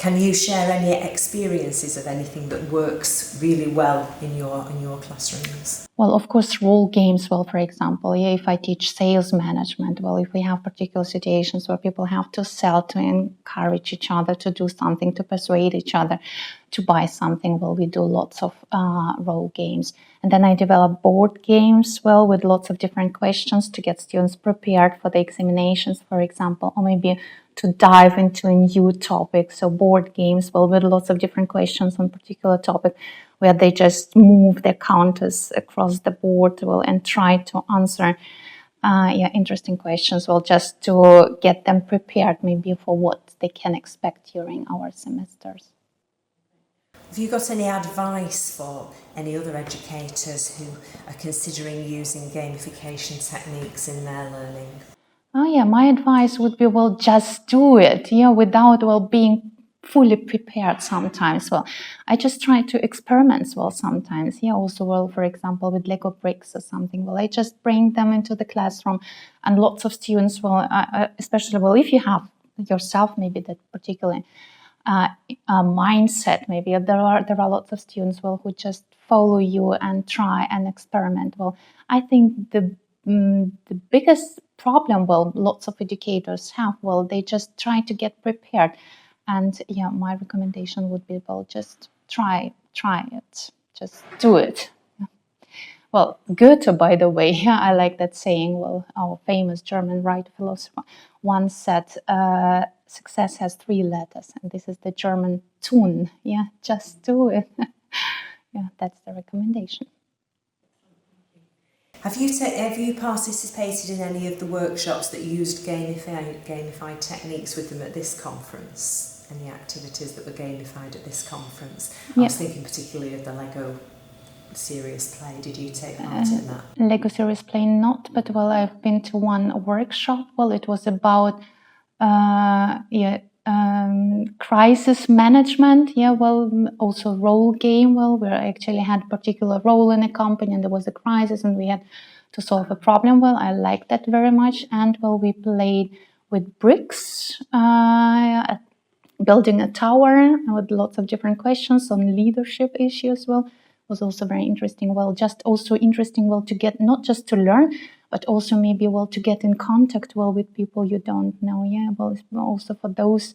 Can you share any experiences of anything that works really well in your classrooms? Well, of course, role games, well, for example, if I teach sales management, well, if we have particular situations where people have to sell to encourage each other to do something, to persuade each other to buy something, well, we do lots of role games. And then I develop board games, well, with lots of different questions to get students prepared for the examinations, for example, or maybe to dive into a new topic. So board games, well, with lots of different questions on particular topic, where they just move their counters across the board, well, and try to answer interesting questions, well, just to get them prepared maybe for what they can expect during our semesters. Have you got any advice for any other educators who are considering using gamification techniques in their learning? Oh yeah, my advice would be, well, just do it, without, well, being fully prepared sometimes. Well, I just try to experiment, well, sometimes, also, well, for example, with Lego bricks or something, well, I just bring them into the classroom, and lots of students, well, especially, well, if you have yourself maybe that particular mindset, maybe there are lots of students, well, who just follow you and try and experiment. Well, I think the biggest problem, well, lots of educators have, well, they just try to get prepared. And my recommendation would be, well, just try it, just do it. Well, Goethe, by the way, I like that saying, well, our famous German writer philosopher once said, success has 3 letters, and this is the German tun, just do it. That's the recommendation. Have you participated in any of the workshops that used gamified techniques with them at this conference? Any activities that were gamified at this conference? I was thinking particularly of the Lego Serious Play. Did you take part in that? Lego Serious Play not, but well, I've been to one workshop. Well, it was about crisis management. Also role game. Well, where I actually had a particular role in a company, and there was a crisis, and we had to solve a problem. Well, I liked that very much, and well, we played with bricks, building a tower with lots of different questions on leadership issues. Well, was also very interesting. Well, just also interesting, well, to get not just to learn, but also maybe, well, to get in contact, well, with people you don't know. Well, also for those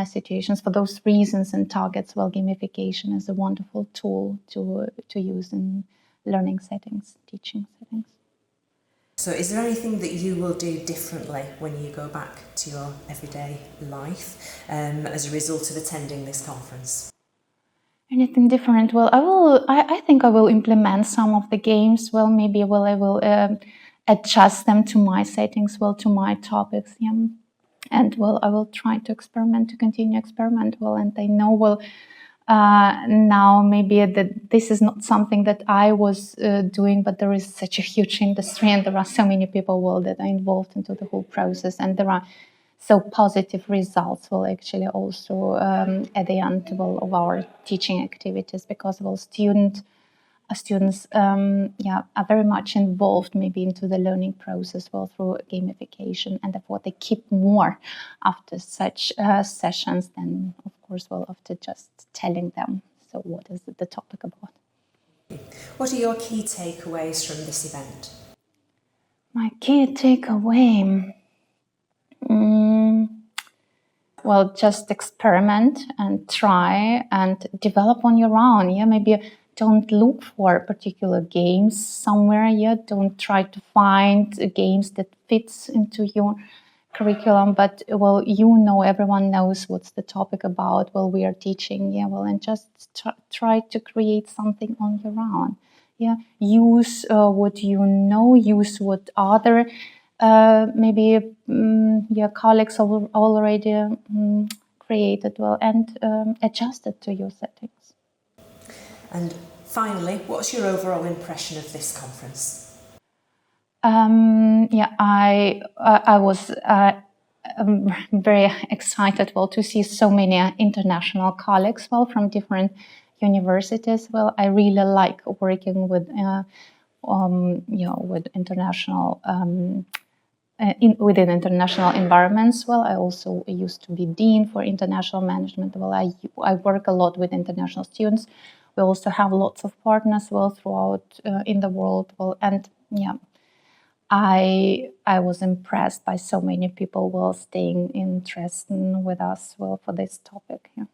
situations, for those reasons and targets, well, gamification is a wonderful tool to use in learning settings, teaching settings. So is there anything that you will do differently when you go back to your everyday life as a result of attending this conference? Anything different? Well, I think I will implement some of the games. Well, maybe I will adjust them to my settings, well, to my topics. And well, I will try to continue experiment. Well, and I know, well, now maybe that this is not something that I was doing, but there is such a huge industry, and there are so many people, well, that are involved into the whole process, and there are so positive results, well, actually also at the end, well, of our teaching activities, because, well, students are very much involved maybe into the learning process, well, through gamification, and therefore they keep more after such sessions than, of course, well, after just telling them, so what is the topic about. What are your key takeaways from this event? My key takeaway, well, just experiment and try and develop on your own. Maybe don't look for particular games somewhere. Don't try to find games that fits into your curriculum. But well, everyone knows what's the topic about. Well, we are teaching. And just try to create something on your own. Use what you know. Use what other maybe your colleagues have already created, well, and adjust it to your settings. And finally, what's your overall impression of this conference? I was very excited, well, to see so many international colleagues, well, from different universities. Well, I really like working with with international within international environments. Well, I also used to be dean for international management. Well, I work a lot with international students. We also have lots of partners well throughout in the world. Well, and yeah, I was impressed by so many people well staying in Dresden with us well for this topic. Yeah.